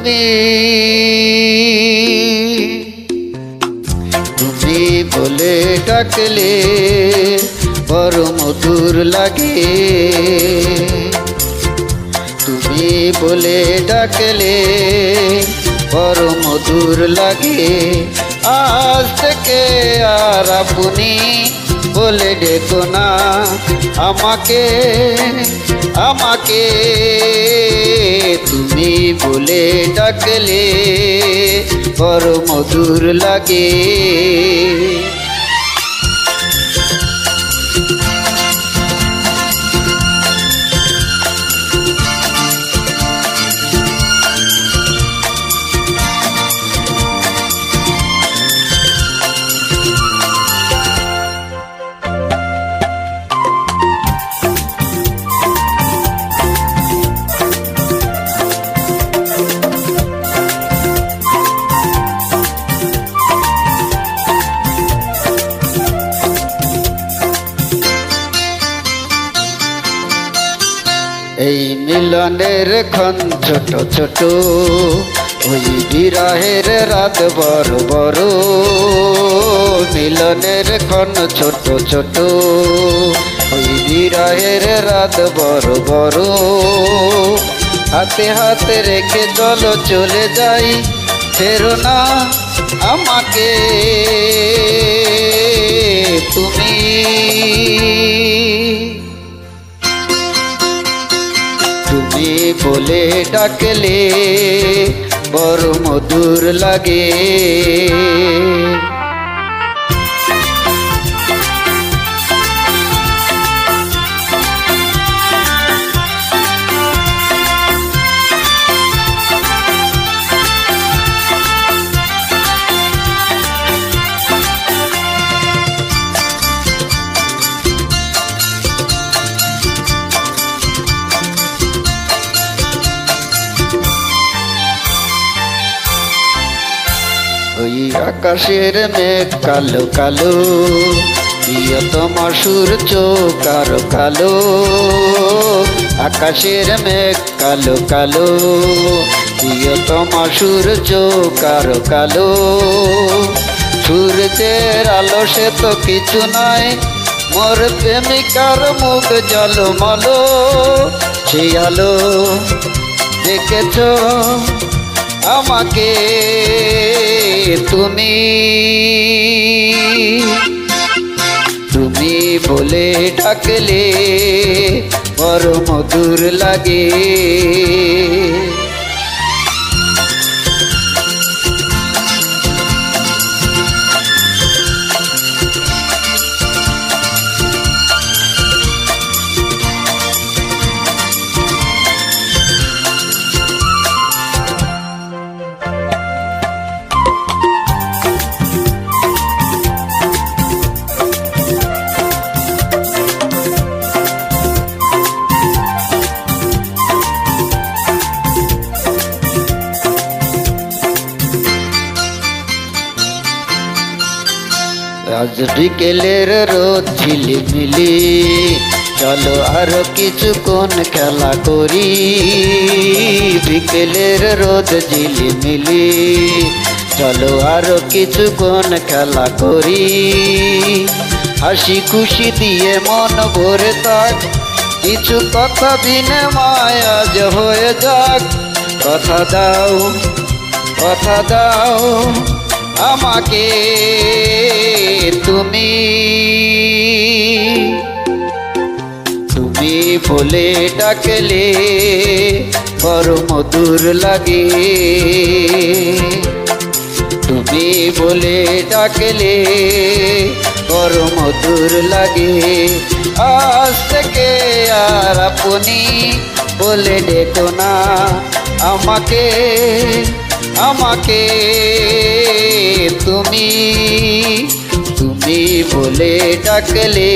তুমি তুমি বলে ডাকলে বড় মধুর লাগে, তুমি বলে ডাকলে বড় মধুর লাগে। আজ থেকে আর আপনি বলে ডেকো না আমাকে, আমাকে তুমি বলে ডাকলে বড় মধুর লাগে। এই মিলনের ক্ষণ ছোট ছোট, ওই বিরহের রাত বড় বড়। মিলনের ক্ষণ ছোট ছোট, ওই বিরহের রাত বড় বড়। হাতে হাতে রেখে চলো চলে যাই, ফেরো না আমাকে তুমি। তুমি বলে ডাকলে বড় মধুর লাগে। ওই আকাশের মেঘ কালো কালো, প্রিয়তম সূর্য কালো কালো। আকাশের মেঘ কালো কালো, প্রিয়তম সূর্য কালো কালো। সূর্যের আলো সে তো কিছু নয়, মোর প্রেমিকার মুখ জলমলো। সেই আলো দেখেছ আমাকে তুমি, তুমি বলে ডাকলে বড় মধুর লাগে। আজ বিকেলের রোদ ঝিলিমিলি, চলো আরো কিছুক্ষণ খেলা করি। বিকেলের রোদ ঝিলিমিলি, চলো আরো কিছুক্ষণ খেলা করি। হাসি খুশি দিয়ে মন ভরে থাক, কিছু কথা বিনিময় আজ হয়ে যাক। কথা দাও, কথা দাও আমাকে তুমি, তুমি বলে ডাকলে বড় মধুর লাগে। তুমি বলে ডাকলে বড় মধুর লাগে। আজ থেকে আর আপনি বলে ডেকো না আমাকে, আমাকে তুমি, তুমি বলে ডাকলে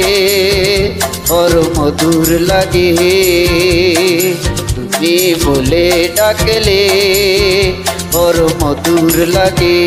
বড় মধুর লাগে। তুমি বলে ডাকলে বড় মধুর লাগে।